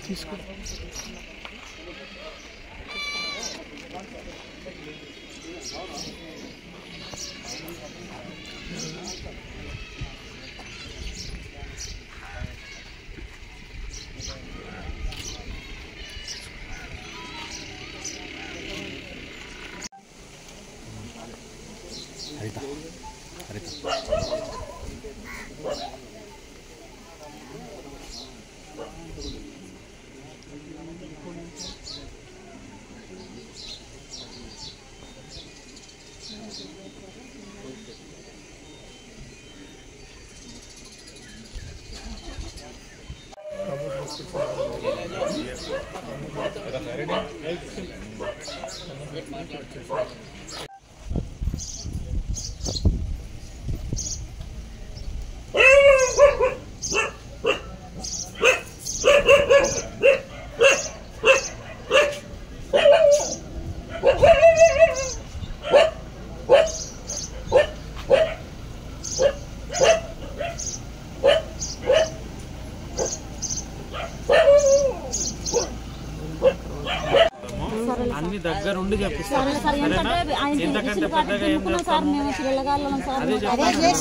తీసుకో హరిత అన్ని దగ్గరుండి చెప్పిస్తాం. ఎంతకంటే పెద్దగా ఏం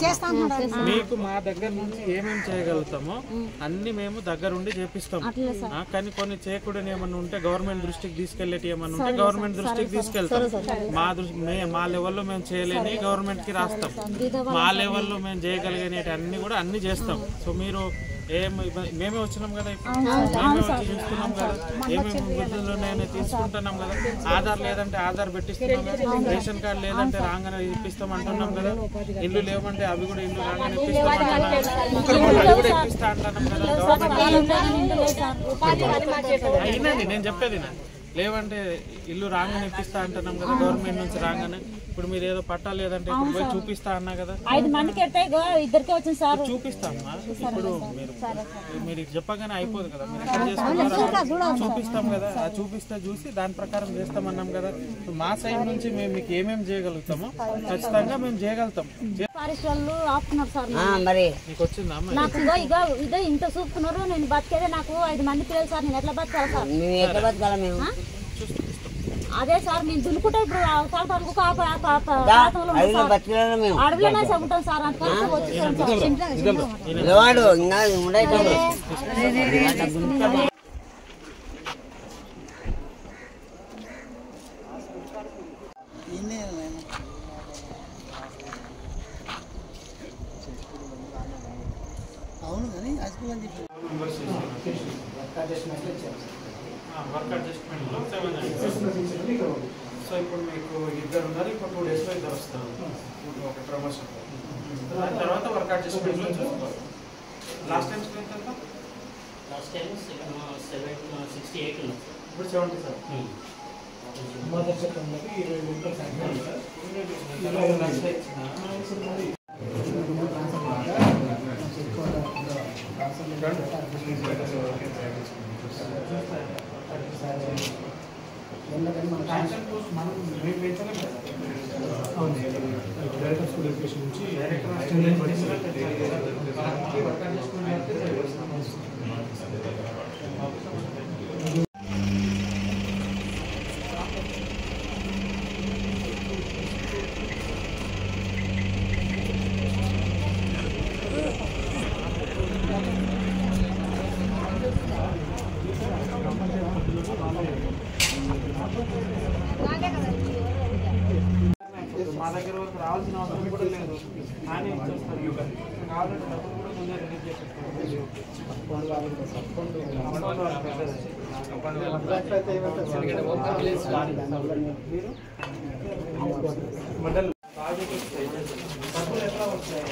చేస్తాము, మీకు మా దగ్గర నుంచి ఏమేమి చేయగలుగుతామో అన్ని మేము దగ్గరుండి చేపిస్తాం. కానీ కొన్ని చేయకూడని ఏమన్నా ఉంటే గవర్నమెంట్ దృష్టికి తీసుకెళ్లేటి ఏమన్నా ఉంటే గవర్నమెంట్ దృష్టికి తీసుకెళ్తాం. మా లెవెల్లో మేము చేయలేని గవర్నమెంట్ కి రాస్తాం. మా లెవెల్లో మేము చేయగలిగినవి అన్ని కూడా అన్ని చేస్తాం. సో మీరు మేమే వచ్చినాం కదా, మేమే వచ్చి చూస్తున్నాం కదా, ఏమేమి బుద్ధులు ఉన్నాయని తీసుకుంటున్నాం కదా. ఆధార్ లేదంటే ఆధార్ పెట్టిస్తున్నాం కదా, రేషన్ కార్డు లేదంటే రాగానే ఇప్పిస్తాం అంటున్నాం కదా, ఇల్లు లేవంటే అవి కూడా ఇల్లు రాగానే ఇప్పిస్తాం అంటున్నాం కదా, అది కూడా ఇప్పిస్తా అంటున్నాం కదా. అయినండి నేను చెప్పేది లేవంటే ఇల్లు రాగానే ఇప్పిస్తా అంటున్నాం కదా, గవర్నమెంట్ నుంచి రాగానే. ఇప్పుడు మీరు ఏదో పట్టా లేదంటే ఇప్పుడు పోయి చూపిస్తా అన్నా కదా, 5 మందికి చూపిస్తామా. ఇప్పుడు మీరు చెప్పగానే అయిపోదు కదా, మీరు ఎక్కడ చేసుకుంటారో చూపిస్తాం కదా, అది చూపిస్తే చూసి దాని ప్రకారం చేస్తామన్నాం కదా. మా సైడ్ నుంచి మేము మీకు ఏమేమి చేయగలుగుతామో ఖచ్చితంగా మేము చేయగలుగుతాం. నీకు వచ్చిందా ఇదే ఇంత చూపుతున్నారు, నేను బతికేదే నాకు 5 మంది పిల్లలు సార్, నేను ఎట్లా బతకాలి సార్? అదే సార్ మేము దున్నుకుంటే ఇప్పుడు అడవిలోనే ఉంటాం సార్. అవును కానీ వర్క్ అడ్జస్ట్మెంట్లో 7. సో ఇప్పుడు మీకు 2 ఉన్నారు, ఇప్పుడు 2 daysలో 2 వస్తారు, ఒక ప్రమోషన్. దాని తర్వాత వర్క్ అడ్జస్ట్మెంట్లో చూసుకోవాలి. లాస్ట్ టైం స్ట్రెంత్ ఎంత? లాస్ట్ టైం 68 ఉంది, ఇప్పుడు 70 సార్. మొదటి సెకండ్కి 20 లక్షలు ఇచ్చిన డైరెక్టర్ స్కూల్ ఎడ్యుకేషన్ నుంచి మా దగ్గర వరకు రావాల్సిన అవసరం కూడా లేదు, కానీ వచ్చేస్తారు. కావాలంటే డబ్బులు కూడా ముందే రిలీజ్ చేసేస్తారు. మండలి డబ్బులు ఎట్లా వస్తాయి?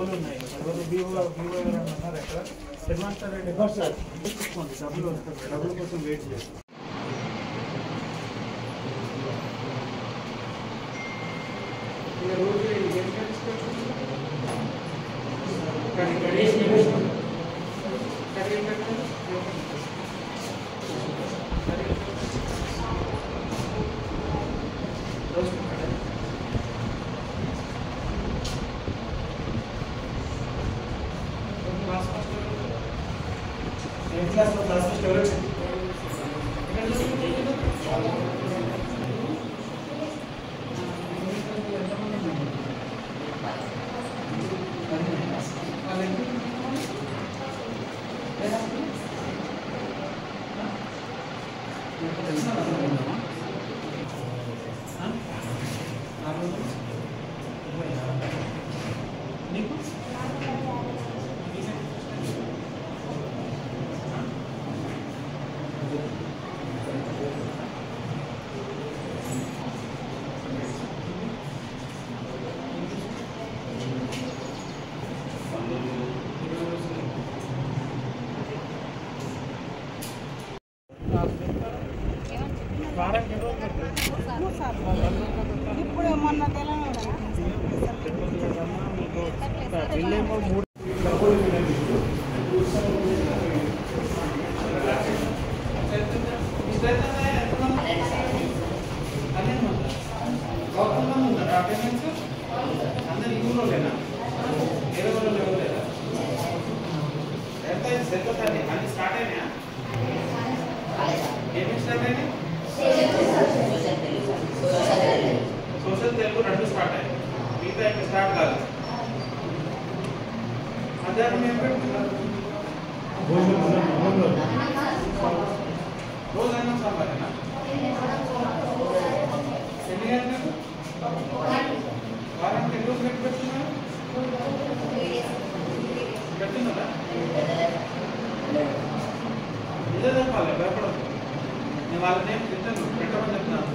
డబ్బులు ఉన్నాయి. ఎవరు బీఓ ఎవరైనా ఉన్నారు ఎక్కడ హెడ్మాస్టర్ తీసుకోండి, డబ్బులు వస్తుంది. డబ్బుల కోసం వెయిట్ చేస్తాం. రోజు క్లాస్ ఫస్ట్ ఎవరు వచ్చింది? ఇప్పుడు మొన్న తెలంగాణ అందరు ఊళ్ళోనా వేరే వాళ్ళు ఎవరు ఎంత సరిపోతుంది? అన్ని స్టార్ట్ అయినాయా? ఏమేమి స్టార్ట్ అయినాయి? సోషల్ తెలుగు 2 స్టార్ట్ అయ్యాయి, మిగతా ఇంకా స్టార్ట్ కాదు. మధ్యాహ్నం ఏం పెడుతున్నారు? రోజు అన్నం సాంబారేనా? ఎన్ని గంటలకు? వారానికి ఎన్ని రోజులు పెడుతున్నారు? పెడుతున్నారా? ఇదే చెప్పాలి, భయపడదు. నేను వాళ్ళని ఏం తింటాను, పెట్టమని చెప్తున్నాను.